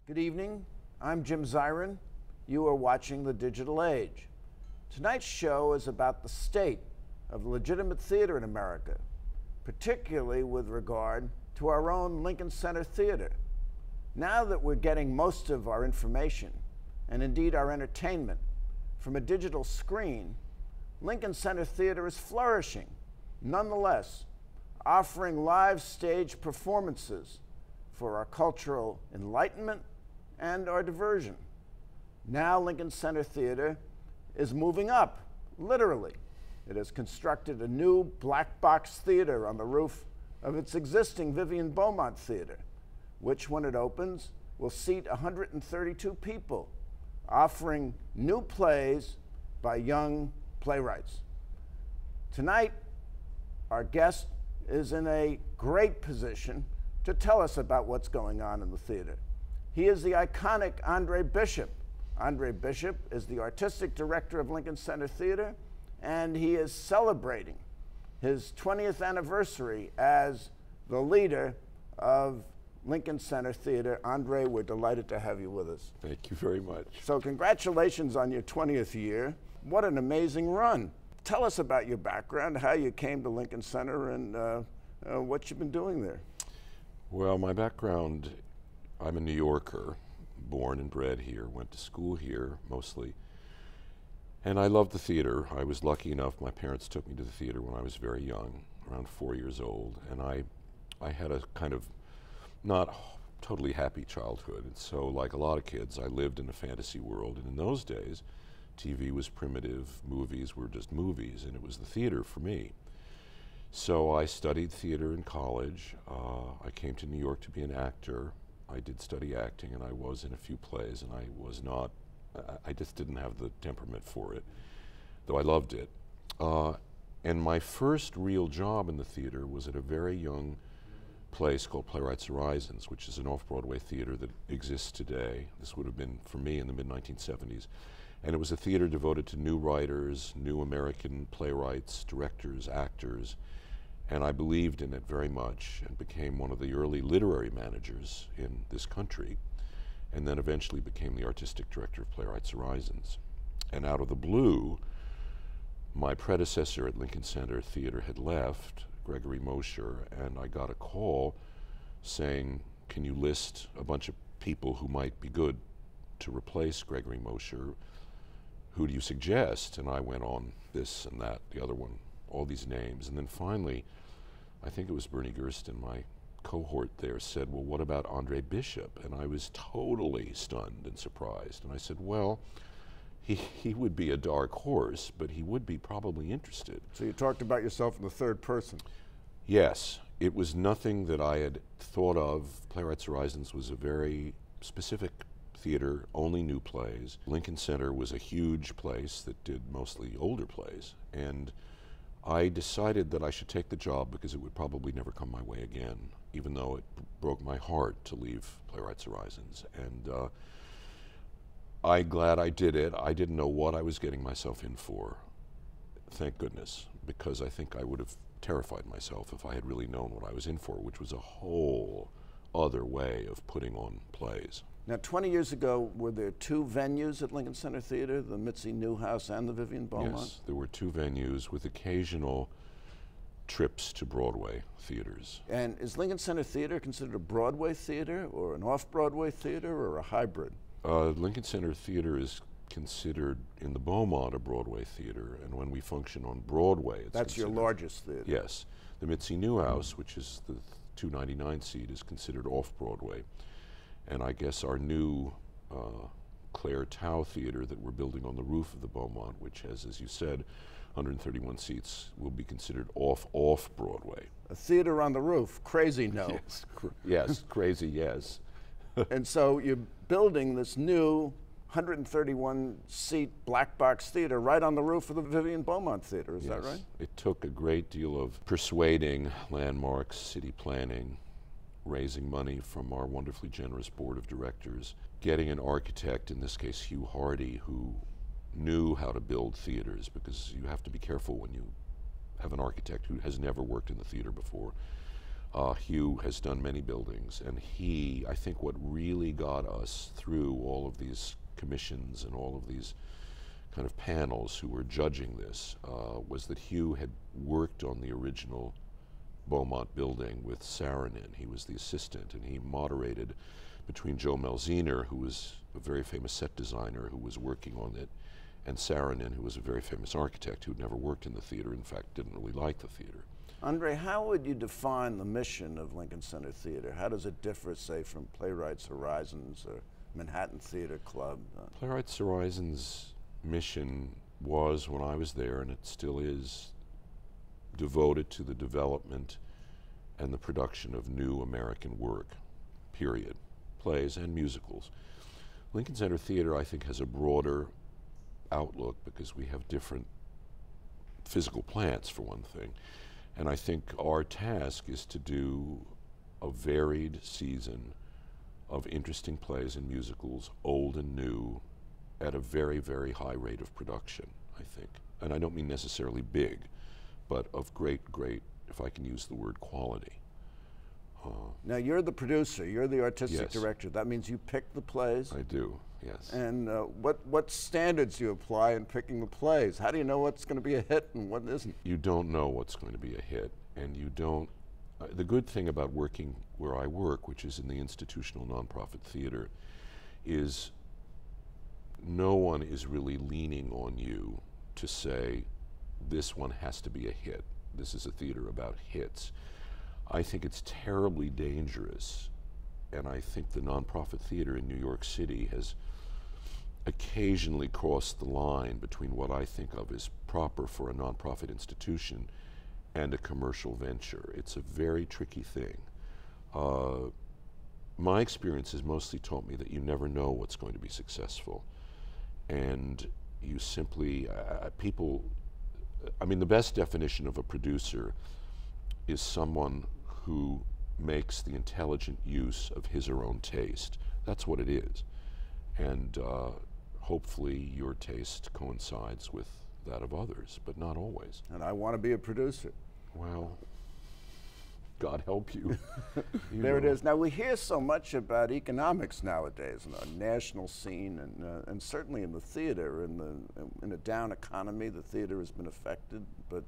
Good evening. I'm Jim Zirin. You are watching The Digital Age. Tonight's show is about the state of legitimate theater in America, particularly with regard to our own Lincoln Center Theater. Now that we're getting most of our information, and indeed our entertainment, from a digital screen, Lincoln Center Theater is flourishing, nonetheless, offering live stage performances for our cultural enlightenment and our diversion. Now Lincoln Center Theater is moving up, literally. It has constructed a new black box theater on the roof of its existing Vivian Beaumont Theater, which when it opens will seat 132 people, offering new plays by young playwrights. Tonight, our guest is in a great position to tell us about what's going on in the theater. He is the iconic André Bishop. André Bishop is the artistic director of Lincoln Center Theater, and he is celebrating his 20th anniversary as the leader of Lincoln Center Theater. André, we're delighted to have you with us. Thank you very much. So congratulations on your 20th year. What an amazing run. Tell us about your background, how you came to Lincoln Center, and what you've been doing there. Well, my background, I'm a New Yorker, born and bred here, went to school here mostly, and I loved the theater. I was lucky enough, my parents took me to the theater when I was very young, around 4 years old, and I had a kind of not totally happy childhood. And so, like a lot of kids, I lived in a fantasy world, and in those days, TV was primitive, movies were just movies, and it was the theater for me. So I studied theater in college. I came to New York to be an actor. I did study acting, and I was in a few plays, and I just didn't have the temperament for it, though I loved it. And my first real job in the theater was at a very young place called Playwrights Horizons, which is an off-Broadway theater that exists today. This would have been for me in the mid-1970s. And it was a theater devoted to new writers, new American playwrights, directors, actors, and I believed in it very much and became one of the early literary managers in this country, and then eventually became the artistic director of Playwrights Horizons. And out of the blue, my predecessor at Lincoln Center Theater had left, Gregory Mosher, and I got a call saying, can you list a bunch of people who might be good to replace Gregory Mosher? Who do you suggest? And I went on this and that, the other one, all these names. And then finally, I think it was Bernie Gersten, my cohort there, said, well, what about André Bishop? And I was totally stunned and surprised. And I said, well, he would be a dark horse, but he would be probably interested. So you talked about yourself in the third person. Yes, it was nothing that I had thought of. Playwrights Horizons was a very specific theater, only new plays. Lincoln Center was a huge place that did mostly older plays, and I decided that I should take the job because it would probably never come my way again, even though it broke my heart to leave Playwrights Horizons. And I'm glad I did it. I didn't know what I was getting myself in for, thank goodness, because I think I would have terrified myself if I had really known what I was in for, which was a whole other way of putting on plays. Now, 20 years ago, were there two venues at Lincoln Center Theater, the Mitzi Newhouse and the Vivian Beaumont? Yes, there were two venues with occasional trips to Broadway theaters. And is Lincoln Center Theater considered a Broadway theater or an off-Broadway theater or a hybrid? Lincoln Center Theater is considered in the Beaumont a Broadway theater, and when we function on Broadway, it's That's your largest theater? Yes. The Mitzi Newhouse, which is the 299 seat, is considered off-Broadway. And I guess our new Claire Tao Theater that we're building on the roof of the Beaumont, which has, as you said, 131 seats, will be considered off-Broadway. A theater on the roof, crazy no. Yes, yes, crazy yes. And so you're building this new 131-seat black box theater right on the roof of the Vivian Beaumont Theater, is that right? It took a great deal of persuading landmarks, city planning, raising money from our wonderfully generous board of directors, getting an architect, in this case Hugh Hardy, who knew how to build theaters, because you have to be careful when you have an architect who has never worked in the theater before. Hugh has done many buildings, and I think what really got us through all of these commissions and all of these kind of panels who were judging this was that Hugh had worked on the original Beaumont building with Zirin. He was the assistant, and he moderated between Joe Malziner, who was a very famous set designer who was working on it, and Zirin, who was a very famous architect who'd never worked in the theater, in fact didn't really like the theater. André, how would you define the mission of Lincoln Center Theater? How does it differ, say, from Playwrights Horizons or Manhattan Theater Club? Playwrights Horizons' mission was, when I was there, and it still is, devoted to the development and the production of new American work, period. Plays and musicals. Lincoln Center Theater, I think, has a broader outlook because we have different physical plants, for one thing. And I think our task is to do a varied season of interesting plays and musicals, old and new, at a very, very high rate of production, I think. And I don't mean necessarily big, but of great, if I can use the word, quality. Now, you're the producer, you're the artistic Yes. director. That means you pick the plays? I do, yes. And what standards do you apply in picking the plays? How do you know what's going to be a hit and what isn't? You don't know what's going to be a hit, and you don't. The good thing about working where I work, which is in the institutional nonprofit theater, is no one is really leaning on you to say, this one has to be a hit. This is a theater about hits. I think it's terribly dangerous, and I think the nonprofit theater in New York City has occasionally crossed the line between what I think of as proper for a nonprofit institution and a commercial venture. It's a very tricky thing. My experience has mostly taught me that you never know what's going to be successful, and you simply, the best definition of a producer is someone who makes the intelligent use of his or her own taste. That's what it is. And hopefully your taste coincides with that of others, but not always. And I want to be a producer. Well, God help you. There it is. Now, we hear so much about economics nowadays in the national scene, and certainly in the theater. In a down economy, the theater has been affected, but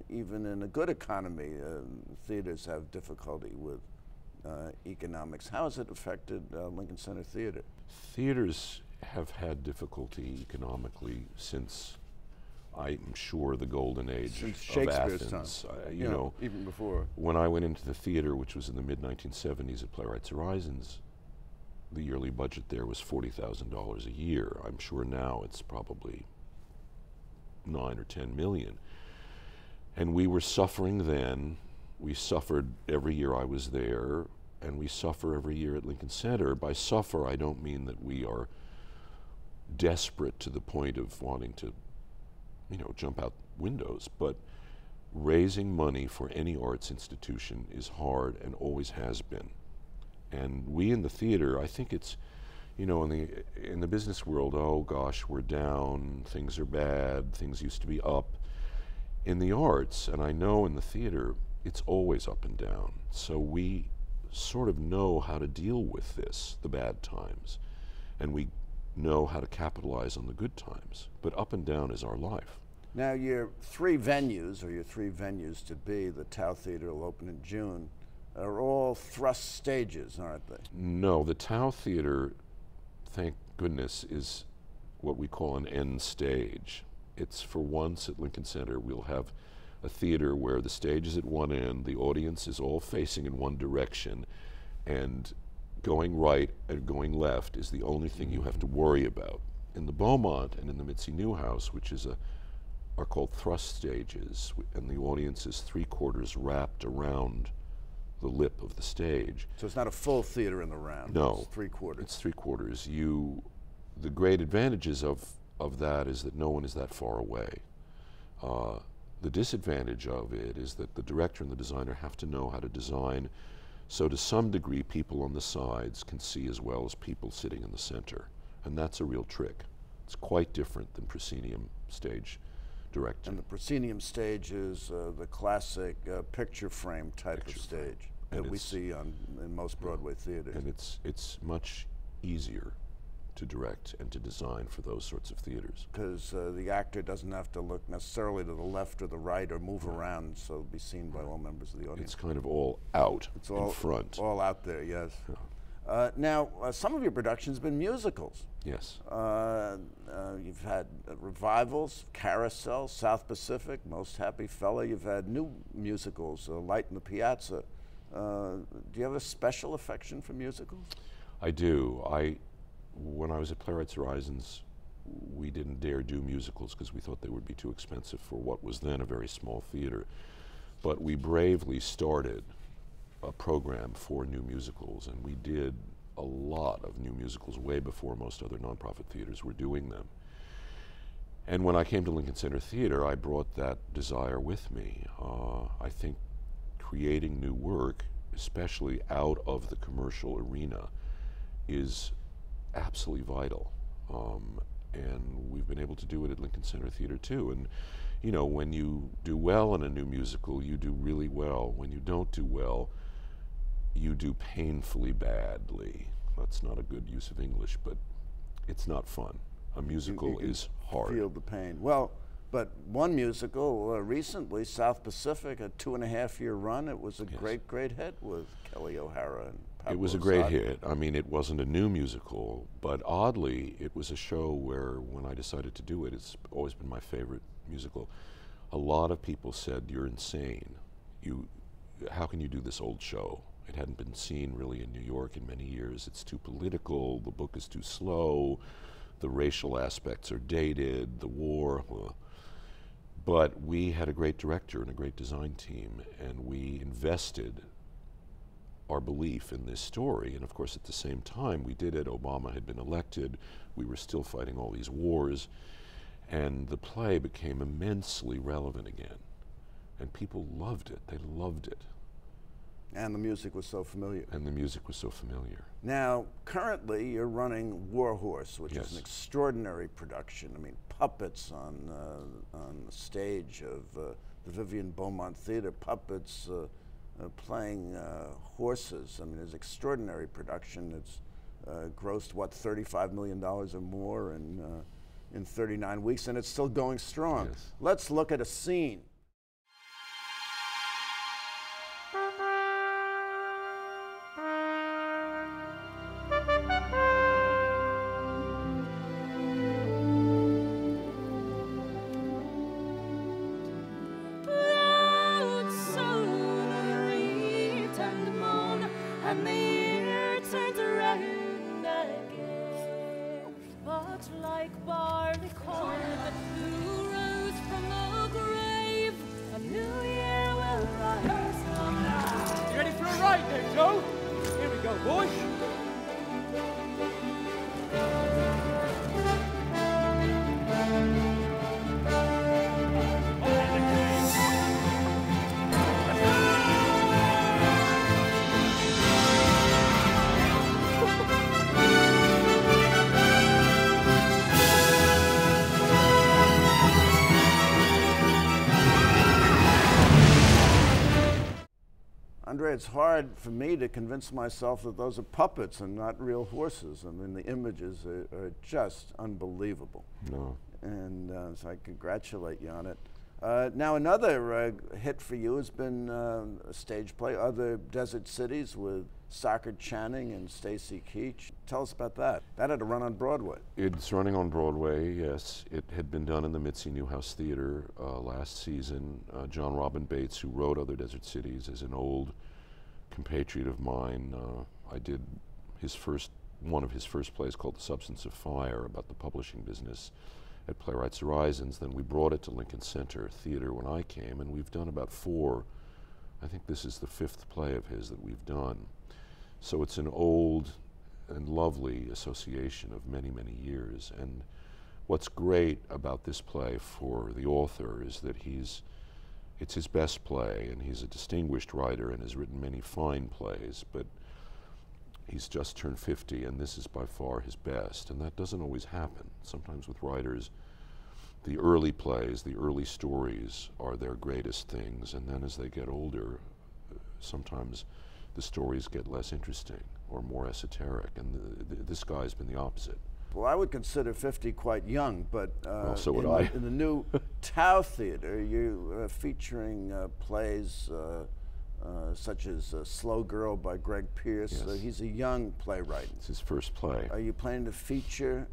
even in a good economy, theaters have difficulty with economics. How has it affected Lincoln Center Theater? Theaters have had difficulty economically since, I'm sure, the golden age Since of Shakespeare's Athens. time. You know, even before. when I went into the theater, which was in the mid-1970s at Playwrights Horizons, the yearly budget there was $40,000 a year. I'm sure now it's probably 9 or 10 million. And we were suffering then. We suffered every year I was there, and we suffer every year at Lincoln Center. By suffer, I don't mean that we are desperate to the point of wanting to, jump out windows, but raising money for any arts institution is hard and always has been. And we in the theater, I think it's, in the business world, oh gosh, we're down, things are bad, things used to be up. In the arts, and I know in the theater, it's always up and down. So we sort of know how to deal with this, the bad times, and we know how to capitalize on the good times. But up and down is our life. Now, your three venues to be, the Tao Theater will open in June, are all thrust stages, aren't they? No, the Tao Theater, thank goodness, is what we call an end stage. It's for once at Lincoln Center, we'll have a theater where the stage is at one end, the audience is all facing in one direction, and going right and going left is the only thing you have to worry about. In the Beaumont and in the Mitzi Newhouse, which are called thrust stages, and the audience is 3/4 wrapped around the lip of the stage. So it's not a full theater in the round. No. It's 3/4. It's 3/4. The great advantages of that is that no one is that far away. The disadvantage of it is that the director and the designer have to know how to design so to some degree people on the sides can see as well as people sitting in the center. And that's a real trick. It's quite different than proscenium stage directing. And the proscenium stage is the classic picture frame type of stage that we see in most Broadway theaters. And it's much easier to direct and to design for those sorts of theaters. Because the actor doesn't have to look necessarily to the left or the right or move around, so it'll be seen by all members of the audience. It's kind of all out in front. All out there, yes. Yeah. Now, some of your productions have been musicals. Yes. You've had revivals, Carousel, South Pacific, Most Happy Fella. You've had new musicals, Light in the Piazza. Do you have a special affection for musicals? I do. When I was at Playwrights Horizons, we didn't dare do musicals because we thought they would be too expensive for what was then a very small theater. But we bravely started a program for new musicals, and we did a lot of new musicals way before most other nonprofit theaters were doing them. And when I came to Lincoln Center Theater, I brought that desire with me. I think creating new work, especially out of the commercial arena, is absolutely vital. And we've been able to do it at Lincoln Center Theater too. And you know, when you do well in a new musical, you do really well. When you don't do well, you do painfully badly. That's not a good use of English, but it's not fun. A musical is hard. Feel the pain. Well, but one musical recently, South Pacific, a 2.5-year run. It was a great hit with Kelly O'Hara and Pablo It was a great hit. I mean, it wasn't a new musical, but oddly, it was a show where when I decided to do it, it's always been my favorite musical. A lot of people said, "You're insane. How can you do this old show?" It hadn't been seen really in New York in many years. It's too political, the book is too slow, the racial aspects are dated, the war. But we had a great director and a great design team, and we invested our belief in this story. And of course, at the same time we did it, Obama had been elected, we were still fighting all these wars, and the play became immensely relevant again. And people loved it, they loved it. And the music was so familiar. And the music was so familiar. Now, currently, you're running Warhorse, which is an extraordinary production. I mean, puppets on the stage of the Vivian Beaumont Theater, puppets playing horses. I mean, it's an extraordinary production. It's grossed, what, $35 million or more in 39 weeks, and it's still going strong. Yes. Let's look at a scene. André, it's hard for me to convince myself that those are puppets and not real horses. I mean, the images are just unbelievable. No. And so I congratulate you on it. Now, another hit for you has been a stage play, Other Desert Cities, with Stockard Channing and Stacy Keach. Tell us about that. That had to run on Broadway. It's running on Broadway, yes. It had been done in the Mitzi Newhouse Theater last season. John Robin Bates, who wrote Other Desert Cities, is an old compatriot of mine. I did one of his first plays called The Substance of Fire, about the publishing business at Playwrights Horizons. Then we brought it to Lincoln Center Theater when I came, and we've done about 4. I think this is the 5th play of his that we've done. So it's an old and lovely association of many, many years. And what's great about this play for the author is that it's his best play, and he's a distinguished writer and has written many fine plays, but he's just turned 50, and this is by far his best. And that doesn't always happen. Sometimes with writers, the early plays, the early stories are their greatest things, and then as they get older, sometimes the stories get less interesting or more esoteric, and this guy's been the opposite. Well, I would consider 50 quite young, but Well, so would I. In the new Tao Theater, you're featuring plays such as Slow Girl by Greg Pierce. Yes. He's a young playwright. It's his first play. Are you planning to feature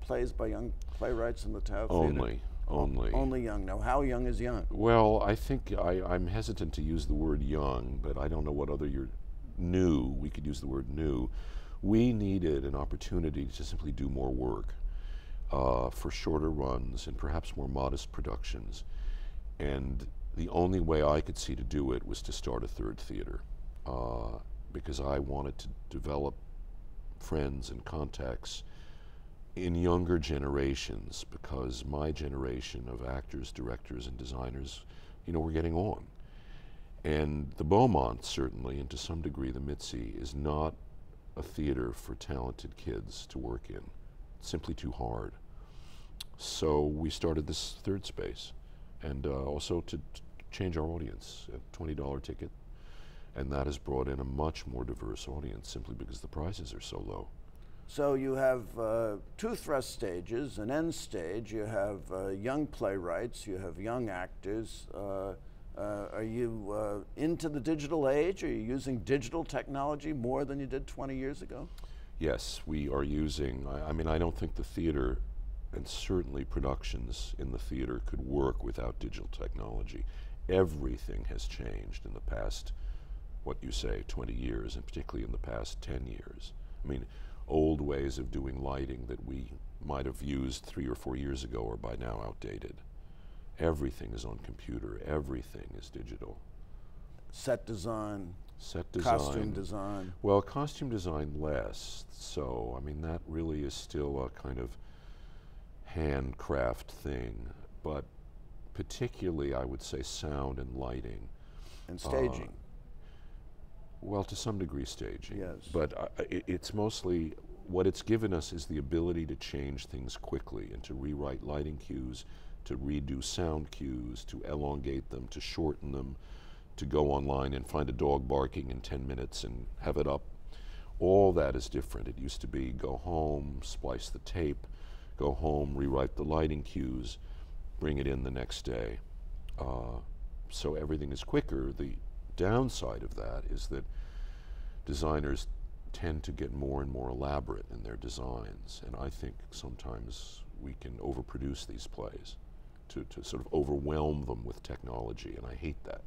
plays by young playwrights in the Tao Theater? Only young. Now, how young is young? Well, I think I'm hesitant to use the word young, but I don't know what other you're new. We could use the word new. We needed an opportunity to simply do more work for shorter runs and perhaps more modest productions. And the only way I could see to do it was to start a third theater because I wanted to develop friends and contacts in younger generations, because my generation of actors, directors, and designers, we're getting on. And the Beaumont, certainly, and to some degree the Mitzi, is not a theater for talented kids to work in. It's simply too hard. So we started this third space, and also to change our audience, a $20 ticket, and that has brought in a much more diverse audience simply because the prices are so low. So you have two thrust stages, an end stage. You have young playwrights. You have young actors. Are you into the digital age? Are you using digital technology more than you did 20 years ago? Yes, we are using, I mean, I don't think the theater, and certainly productions in the theater, could work without digital technology. Everything has changed in the past, what you say, 20 years, and particularly in the past 10 years. I mean, old ways of doing lighting that we might have used 3 or 4 years ago are by now outdated. Everything is on computer. Everything is digital. Set design. Set design. Costume design. Well, costume design less. So, I mean, that really is still a kind of handcraft thing. But particularly, I would say, sound and lighting. And staging. Well, to some degree, staging. Yes. But it's mostly, what it's given us is the ability to change things quickly and to rewrite lighting cues, to redo sound cues, to elongate them, to shorten them, to go online and find a dog barking in 10 minutes and have it up. All that is different. It used to be go home, splice the tape, go home, rewrite the lighting cues, bring it in the next day. So everything is quicker. The downside of that is that designers tend to get more and more elaborate in their designs, and I think sometimes we can overproduce these plays to sort of overwhelm them with technology, and I hate that.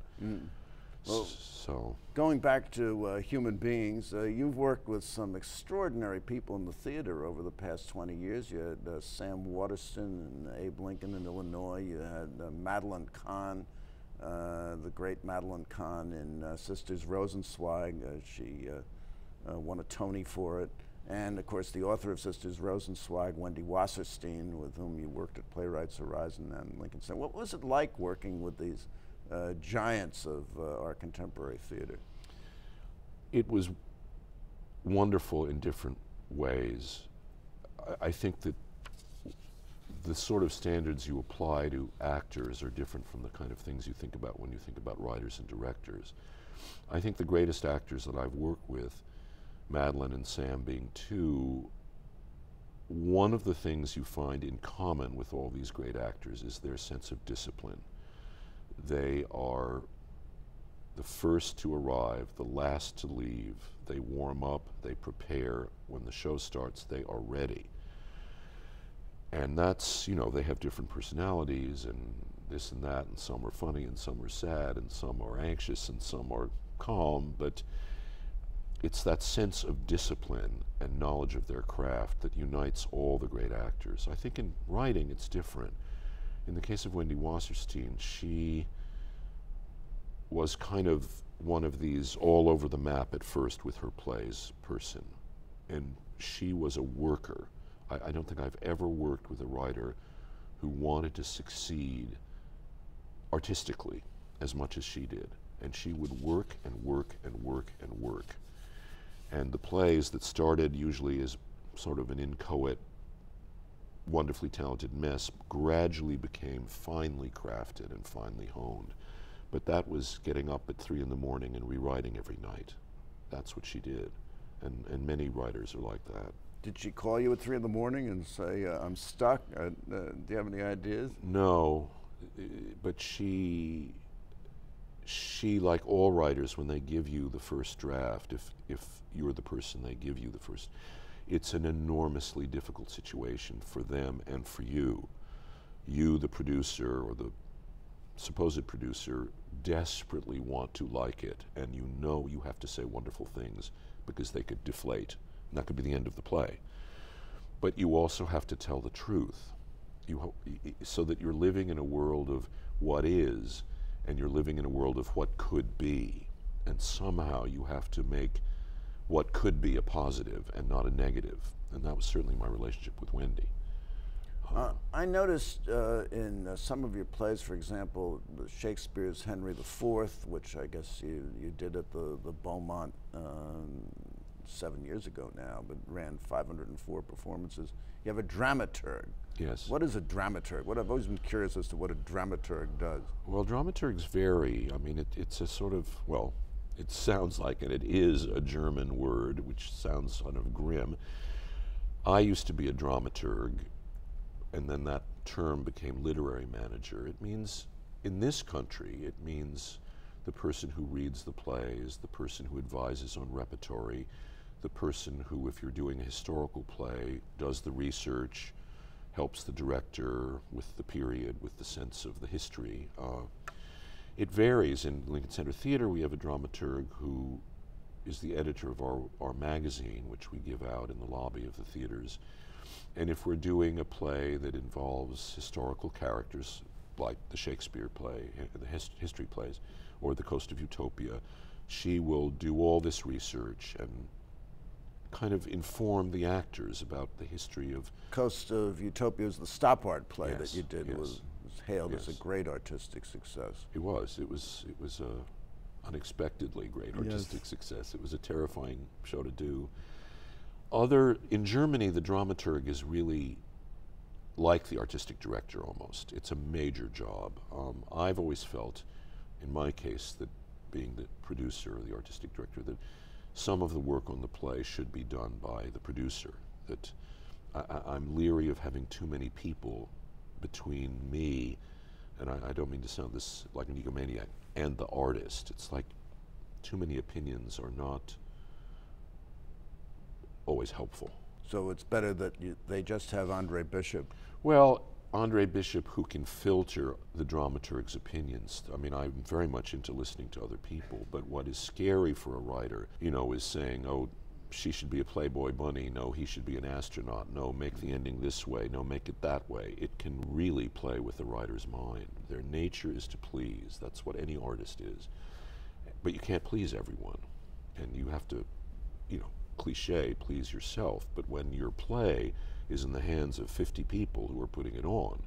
Well, so going back to human beings, you've worked with some extraordinary people in the theater over the past 20 years. You had Sam Waterston and Abe Lincoln in Illinois. You had Madeline Kahn, the great Madeline Kahn in Sisters Rosenzweig. She won a Tony for it. And of course the author of Sisters Rosenzweig, Wendy Wasserstein, with whom you worked at Playwrights Horizon and Lincoln Center. What was it like working with these giants of our contemporary theater? it was wonderful in different ways. I think that the sort of standards you apply to actors are different from the kind of things you think about when you think about writers and directors. I think the greatest actors that I've worked with, Madeline and Sam being two, one of the things you find in common with all these great actors is their sense of discipline. They are the first to arrive, the last to leave. They warm up, they prepare. When the show starts, they are ready. And that's, you know, they have different personalities and this and that, and some are funny and some are sad and some are anxious and some are calm, but it's that sense of discipline and knowledge of their craft that unites all the great actors. I think in writing it's different. In the case of Wendy Wasserstein, she was kind of one of these all over the map at first with her plays person, and she was a worker. I don't think I've ever worked with a writer who wanted to succeed artistically as much as she did. And she would work and work and work and work. And the plays that started usually as sort of an inchoate wonderfully talented mess gradually became finely crafted and finely honed. But that was getting up at 3 in the morning and rewriting every night. That's what she did. And many writers are like that. Did she call you at 3 in the morning and say, I'm stuck? Do you have any ideas? No, but she, like all writers, when they give you the first draft, if you're the person they give you the first, it's an enormously difficult situation for them and for you. You, the producer, or the supposed producer, desperately want to like it, and you know you have to say wonderful things because they could deflate, and that could be the end of the play. But you also have to tell the truth, so that you're living in a world of what is, and you're living in a world of what could be, and somehow you have to make what could be a positive and not a negative, and that was certainly my relationship with Wendy. I noticed in some of your plays, for example, Shakespeare's Henry IV, which I guess you did at the Beaumont 7 years ago now, but ran 504 performances. You have a dramaturg. Yes. What is a dramaturg? I've always been curious as to what a dramaturg does. Well, dramaturgs vary. I mean, it's a sort of, well, it sounds like, and it is a German word, which sounds sort of grim. I used to be a dramaturg, and then that term became literary manager. It means, in this country, it means the person who reads the plays, the person who advises on repertory, the person who, if you're doing a historical play, does the research, helps the director with the period, with the sense of the history. It varies. In Lincoln Center Theater, we have a dramaturg who is the editor of our magazine, which we give out in the lobby of the theaters. And if we're doing a play that involves historical characters, like the Shakespeare play, the history plays, or The Coast of Utopia, she will do all this research and kind of inform the actors about the history of... Coast of Utopia was the stop art play Yes, that you did, yes. was hailed as Yes. a great artistic success. It was a unexpectedly great artistic success. It was a terrifying show to do. In Germany, the dramaturg is really like the artistic director almost. It's a major job. I've always felt, in my case, that being the producer or the artistic director, that some of the work on the play should be done by the producer. That I'm leery of having too many people between me, and I don't mean to sound this like an egomaniac, and the artist. It's like too many opinions are not always helpful. So it's better that they just have André Bishop. Well, André Bishop, who can filter the dramaturg's opinions. I mean, I'm very much into listening to other people, but what is scary for a writer, is saying, oh, she should be a Playboy bunny, no, he should be an astronaut, no, make the ending this way, no, make it that way. It can really play with the writer's mind. Their nature is to please. That's what any artist is. But you can't please everyone, and you have to, cliche, please yourself. But when your play is in the hands of 50 people who are putting it on,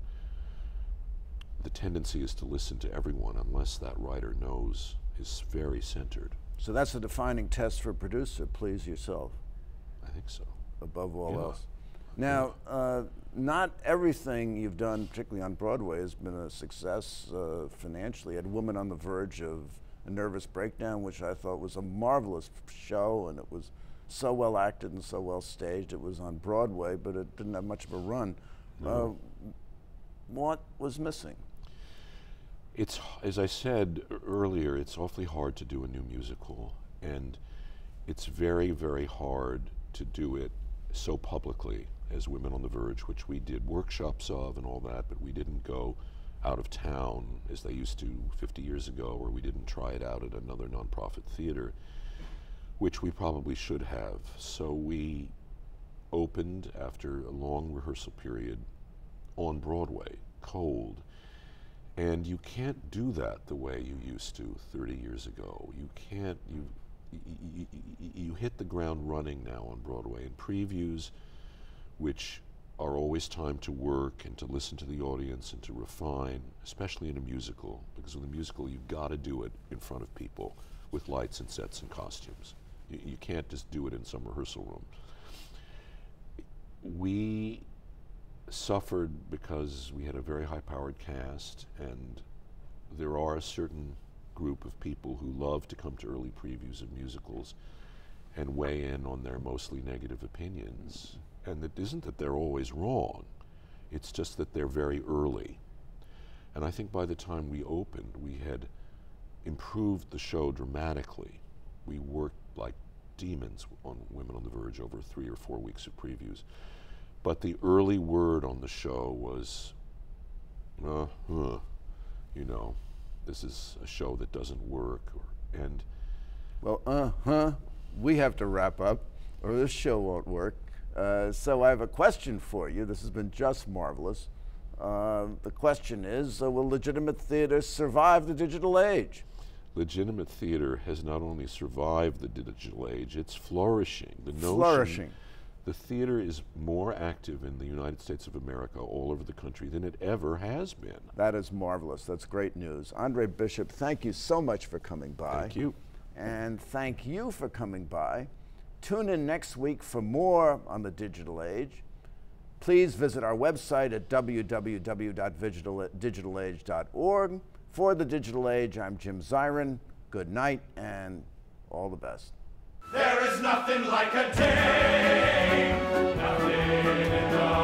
the tendency is to listen to everyone unless that writer is very centered. So that's the defining test for a producer, please yourself. I think so. Above all Yeah. else. Now, not everything you've done, particularly on Broadway, has been a success financially. You had Woman on the Verge of a Nervous Breakdown, which I thought was a marvelous show, and it was so well acted and so well staged. It was on Broadway, but it didn't have much of a run. No. What was missing? It's, as I said earlier, it's awfully hard to do a new musical, and it's very, very hard to do it so publicly as Women on the Verge, which we did workshops of and all that, but we didn't go out of town as they used to 50 years ago, or we didn't try it out at another nonprofit theater, which we probably should have. So we opened after a long rehearsal period on Broadway, cold. And you can't do that the way you used to 30 years ago. You can't, you hit the ground running now on Broadway, and previews, which are always time to work and to listen to the audience and to refine, especially in a musical, because with a musical you've got to do it in front of people with lights and sets and costumes. You can't just do it in some rehearsal room. We suffered because we had a very high-powered cast, and there are a certain group of people who love to come to early previews of musicals and weigh in on their mostly negative opinions. And it isn't that they're always wrong, it's just that they're very early. And I think by the time we opened, we had improved the show dramatically. We worked like demons on Women on the Verge over 3 or 4 weeks of previews. But the early word on the show was, you know, this is a show that doesn't work. Well, we have to wrap up, or this show won't work. So I have a question for you. This has been just marvelous. The question is, will legitimate theater survive the digital age? Legitimate theater has not only survived the digital age, it's flourishing. Flourishing. The theater is more active in the United States of America, all over the country, than it ever has been. That is marvelous. That's great news. André Bishop, thank you so much for coming by. Thank you. And thank you for coming by. Tune in next week for more on the digital age. Please visit our website at www.digitalage.org. For the Digital Age, I'm Jim Zirin. Good night and all the best. There is nothing like a day, nothing in the